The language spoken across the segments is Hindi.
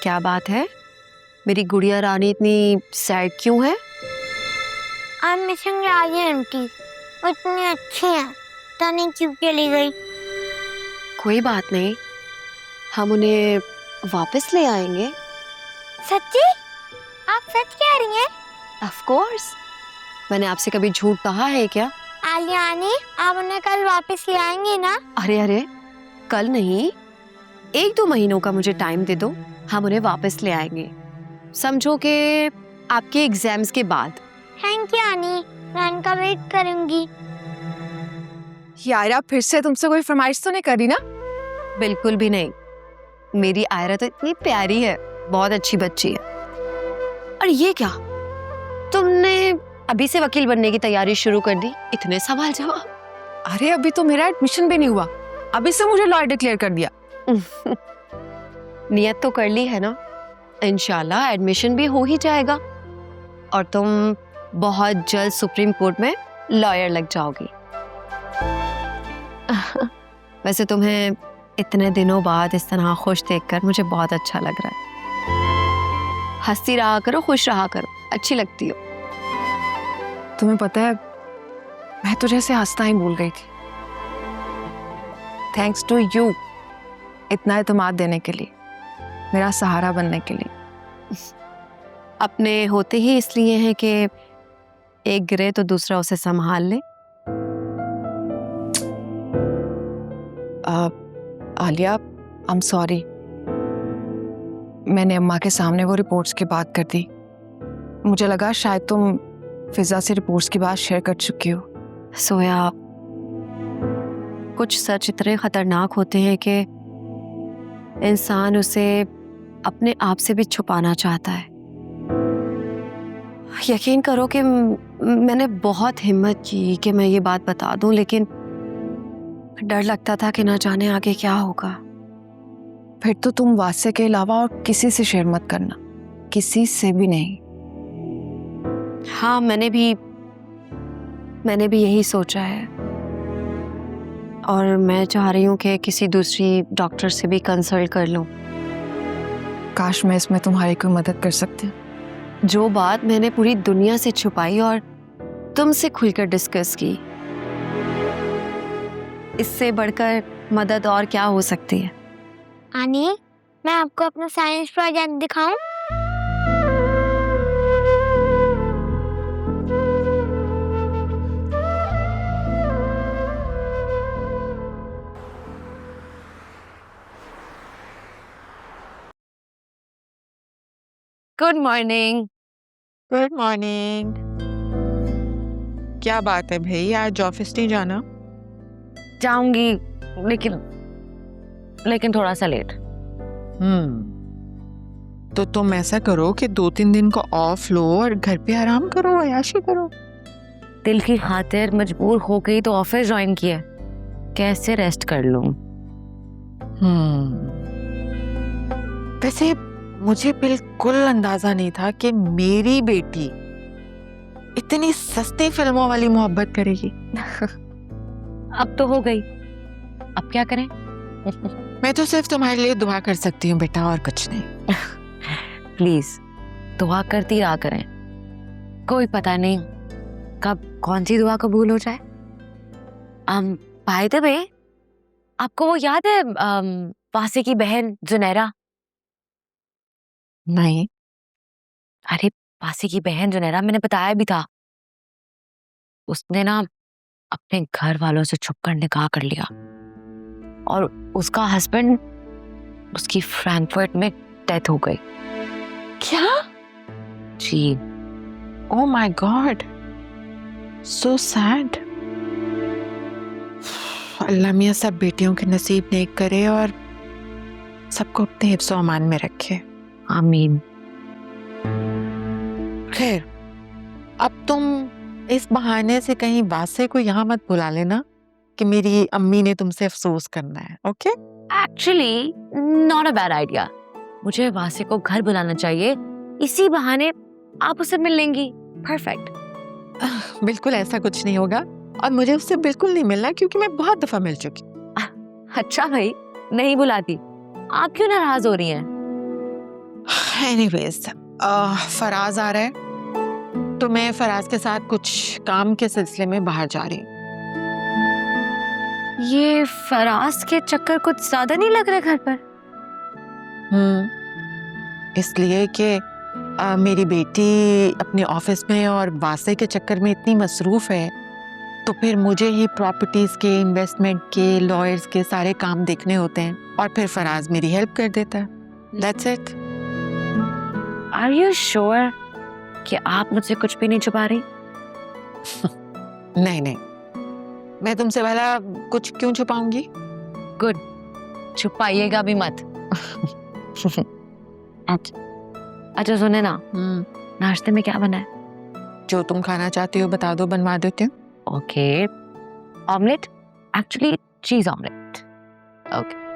क्या बात है? मेरी गुड़िया रानी इतनी सैड क्यों है? I'm missing राजी आंटी, वो इतनी अच्छी है, पता नहीं क्यों चली गई। कोई बात नहीं, हम उन्हें वापस ले आएंगे। सच्ची? आप सच कह रही हैं? ऑफ कोर्स, मैंने आपसे कभी झूठ कहा है क्या? आलियानी, आप उन्हें कल वापस ले आएंगे ना? अरे अरे, कल नहीं, 1-2 महीनों का मुझे टाइम दे दो, हम उन्हें वापस ले आएंगे। समझो कि आपके एग्जाम्स के बाद। थैंक यू आनी, मैं उनका वेट करूंगी। यारा फिर से तुमसे कोई फरमाइश तो नहीं करी ना? बिल्कुल भी नहीं, मेरी आयरा तो इतनी प्यारी है, बहुत अच्छी बच्ची है। और ये क्या, तुमने अभी से वकील बनने की तैयारी शुरू कर दी? इतने सवाल जवाब। अरे अभी तो मेरा एडमिशन भी नहीं हुआ, अभी से मुझे लॉयर डिक्लेयर कर दिया। नियत तो कर ली है ना, इंशाल्लाह एडमिशन भी हो ही जाएगा और तुम बहुत जल्द सुप्रीम कोर्ट में लॉयर लग जाओगी। वैसे तुम्हें इतने दिनों बाद इस तरह खुश देखकर मुझे बहुत अच्छा लग रहा है। हंसती रहा करो, खुश रहा करो, अच्छी लगती हो। तुम्हें पता है, मैं तो जैसे हंसना ही भूल गई थी। थैंक्स टू यू, इतना एतमाद देने के लिए, मेरा सहारा बनने के लिए। अपने होते ही इसलिए हैं कि एक गिरे तो दूसरा उसे संभाल ले। आलिया, आई एम सॉरी, मैंने अम्मा के सामने वो रिपोर्ट्स की बात कर दी। मुझे लगा शायद तुम फिजा से रिपोर्ट्स की बात शेयर कर चुकी हो। सोया, कुछ सच इतने खतरनाक होते हैं कि इंसान उसे अपने आप से भी छुपाना चाहता है। यकीन करो कि मैंने बहुत हिम्मत की कि मैं ये बात बता दूं, लेकिन डर लगता था कि ना जाने आगे क्या होगा। फिर तो तुम वासे के अलावा और किसी से शेयर मत करना, किसी से भी नहीं। हाँ, मैंने भी यही सोचा है और मैं चाह रही हूँ कि किसी दूसरी डॉक्टर से भी कंसल्ट कर लूँ। काश मैं इसमें तुम्हारी कोई मदद कर सकती। जो बात मैंने पूरी दुनिया से छुपाई और तुमसे खुलकर डिस्कस की, इससे बढ़कर मदद और क्या हो सकती है? आनी, मैं आपको अपना साइंस प्रोजेक्ट दिखाऊं? Good morning. Good morning. क्या बात है भाई, आज ऑफिस नहीं जाना? जाऊंगी, लेकिन थोड़ा सा लेट। तो तुम ऐसा करो कि 2-3 दिन का ऑफ लो और घर पे आराम करो, अय्याशी करो। दिल की खातिर मजबूर हो गई तो ऑफिस ज्वाइन किया, कैसे रेस्ट कर लूं? वैसे मुझे बिल्कुल अंदाजा नहीं था कि मेरी बेटी इतनी सस्ती फिल्मों वाली मोहब्बत करेगी। अब तो हो गई, अब क्या करें? मैं तो सिर्फ तुम्हारे लिए दुआ कर सकती हूँ बेटा, और कुछ नहीं। प्लीज दुआ करती रहा करें, कोई पता नहीं कब कौन सी दुआ कबूल हो जाए। बाय द वे, आपको वो याद है वासे की बहन जुनैरा? नहीं। अरे वासे की बहन जुनैरा, मैंने बताया भी था, उसने ना अपने घर वालों से छुपकर निकाह कर लिया और उसका हस्बैंड, उसकी फ्रैंकफर्ट में डेथ हो गई। क्या? जी। Oh my God, so sad. Allah मियां सब बेटियों के नसीब नेक करे और सबको अपने हिफ्ज़ व अमान में रखे। आमीन। खैर, अब तुम इस बहाने से कहीं वासे को यहाँ मत बुला लेना कि मेरी अम्मी ने तुमसे अफसोस करना है। Okay? Actually not a bad idea, मुझे वासे को घर बुलाना चाहिए, इसी बहाने आप उससे मिल लेंगी। परफेक्ट। बिल्कुल ऐसा कुछ नहीं होगा और मुझे उससे बिल्कुल नहीं मिलना, क्योंकि मैं बहुत दफा मिल चुकी। अच्छा भाई, नहीं बुलाती, आप क्यों नाराज हो रही हैं? एनीवेज, फराज आ रहा है तो मैं फराज के साथ कुछ काम के सिलसिले में बाहर जा रही हूँ। ये फराज के चक्कर कुछ ज्यादा नहीं लग रहे घर पर? इसलिए कि मेरी बेटी अपने ऑफिस में और वासे के चक्कर में इतनी मसरूफ है, तो फिर मुझे ही प्रॉपर्टीज के, इन्वेस्टमेंट के, लॉयर्स के सारे काम देखने होते हैं और फिर फराज मेरी हेल्प कर देता है। That's it. Are you sure कि आप मुझसे कुछ भी नहीं छुपा रही? नहीं, मैं तुमसे भला कुछ क्यों छुपाऊंगी? गुड, छुपाइएगा भी मत। अच्छा सुने ना, नाश्ते में क्या बना है? जो तुम खाना चाहती हो बता दो, बनवा देती हूँ। Okay, omelette, actually cheese omelette. Okay.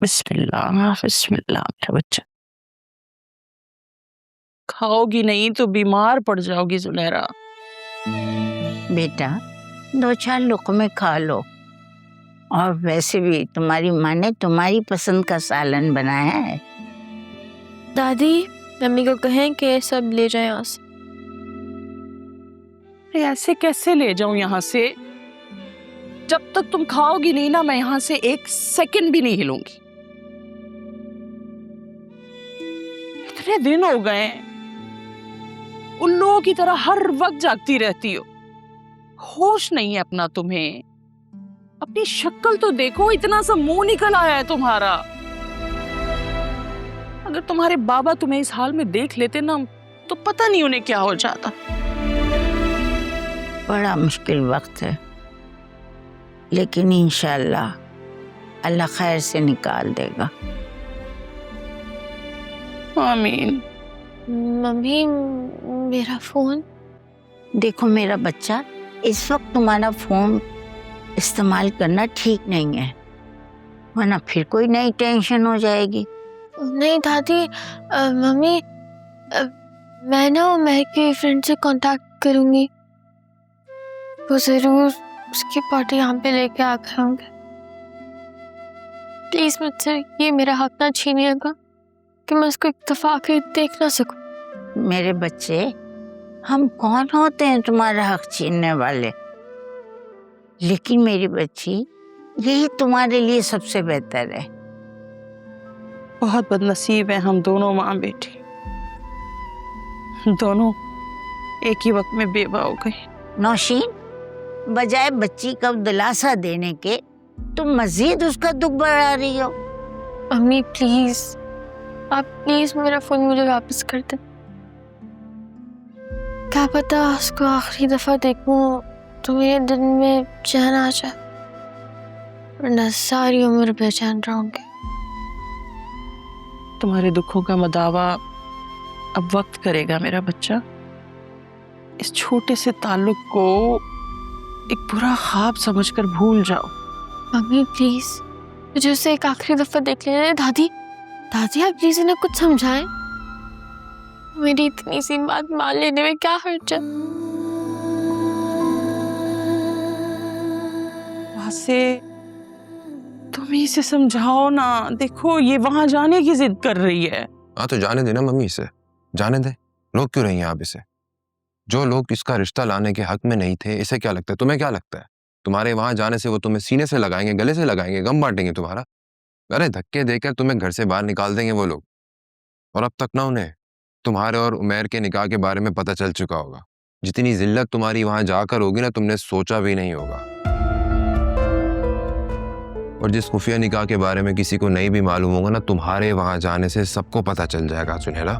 बिस्मिल्लाह बिस्मिल्लाह। अच्छा बच्चा, खाओगी नहीं तो बीमार पड़ जाओगी सुनहरा। बेटा 2-4 लुक़मे खा लो, और वैसे भी तुम्हारी माँ ने तुम्हारी पसंद का सालन बनाया है। दादी मम्मी को कहें कि ये सब ले जाए यहाँ से। अरे ऐसे कैसे ले जाऊं यहाँ से? जब तक तुम खाओगी नहीं ना, मैं यहाँ से 1 सेकंड भी नहीं हिलूंगी। इतने दिन हो गए, उन लोगों की तरह हर वक्त जागती रहती हो, होश नहीं है अपना तुम्हें। अपनी शक्ल तो देखो, इतना सा मुंह निकल आया है तुम्हारा। अगर तुम्हारे बाबा तुम्हें इस हाल में देख लेते ना, तो पता नहीं उन्हें क्या हो जाता। बड़ा मुश्किल वक्त है, लेकिन इंशाअल्लाह अल्लाह खैर से निकाल देगा। आमीन। मम्मी मेरा फोन। देखो मेरा बच्चा, इस वक्त तुम्हारा फोन इस्तेमाल करना ठीक नहीं है, वरना फिर कोई नई टेंशन हो जाएगी। नहीं दादी, मम्मी मैं ना उमर के फ्रेंड से कांटेक्ट करूंगी, वो जरूर उसकी पार्टी यहाँ पे लेके आ गए होंगे। प्लीज मुझसे ये मेरा हक ना छीनिएगा कि मैं उसको एक दफा आके देख ना सकूं। मेरे बच्चे, हम कौन होते हैं तुम्हारा हक छीनने वाले? लेकिन मेरी बच्ची, यही तुम्हारे लिए सबसे बेहतर है। बहुत बदनसीब है हम दोनों माँ बेटी, दोनों एक ही वक्त में बेवा हो गई। नौशीन, बजाय बच्ची को दिलासा देने के तुम मजीद उसका दुख बढ़ा रही हो। मम्मी प्लीज, आप प्लीज मेरा फोन मुझे वापस कर दें। क्या पता उसको आखिरी दफा देखूं तो मेरे दिल में चैन आ जाए, वरना सारी उम्र बेचैन रहूंगी। तुम्हारे दुखों का मदावा अब वक्त करेगा मेरा बच्चा। इस छोटे से ताल्लुक को एक बुरा ख्वाब समझकर भूल जाओ। मम्मी प्लीज, मुझे उसे एक आखिरी दफा देख लेने। दादी आप प्लीज इन्हें कुछ समझाएं। मेरी इतनी सी बात मान लेने में क्या हर्ज है? से तुम ही इसे समझाओ ना। देखो ये वहां जाने की जिद कर रही है। हाँ तो जाने देना मम्मी, इसे जाने दे। रोक क्यों रही हैं आप इसे? जो लोग इसका रिश्ता लाने के हक में नहीं थे, इसे क्या लगता है? तुम्हें क्या लगता है तुम्हारे वहां जाने से वो तुम्हें सीने से लगाएंगे, गले से लगाएंगे, गम बांटेंगे तुम्हारा? अरे धक्के देकर तुम्हें घर से बाहर निकाल देंगे वो लोग। और अब तक ना उन्हें तुम्हारे और उमैर के निकाह के बारे में पता चल चुका होगा। जितनी जिल्लत तुम्हारी वहां जाकर होगी ना, तुमने सोचा भी नहीं होगा। और जिस खुफिया निकाह के बारे में किसी को नहीं भी मालूम होगा ना, तुम्हारे वहां जाने से सबको पता चल जाएगा सुनहरा।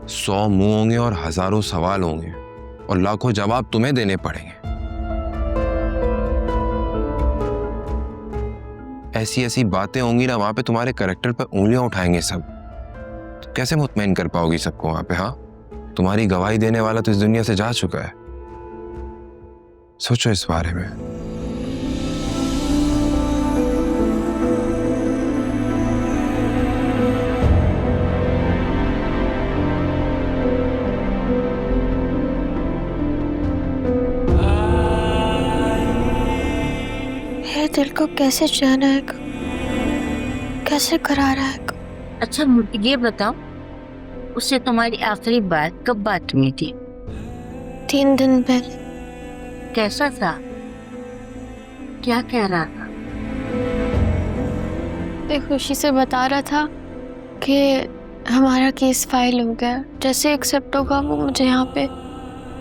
100 मुंह होंगे और हजारों सवाल होंगे और लाखों जवाब तुम्हें देने पड़ेंगे। ऐसी ऐसी बातें होंगी ना वहां पे, तुम्हारे कैरेक्टर पर उंगलियां उठाएंगे सब। तो कैसे मुतमईन कर पाओगी सबको वहां पे? हाँ, तुम्हारी गवाही देने वाला तो इस दुनिया से जा चुका है। सोचो इस बारे में। को कैसे चैन आएगा, कैसे करार आएगा। अच्छा मुझे ये बताओ, उससे तुम्हारी आखिरी बात कब बात हुई थी? 3 दिन पहले। कैसा था? क्या कह रहा था? एक खुशी से बता रहा था कि हमारा केस फाइल हो गया, जैसे एक्सेप्ट होगा वो मुझे यहाँ पे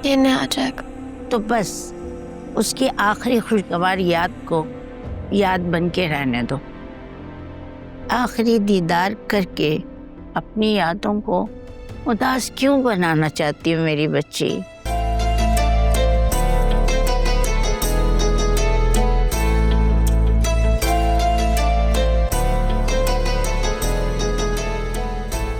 लेने आ जाएगा। तो बस उसकी आखिरी खुशगवार याद को याद बन के रहने दो। आखिरी दीदार करके अपनी यादों को उदास क्यों बनाना चाहती हो मेरी बच्ची?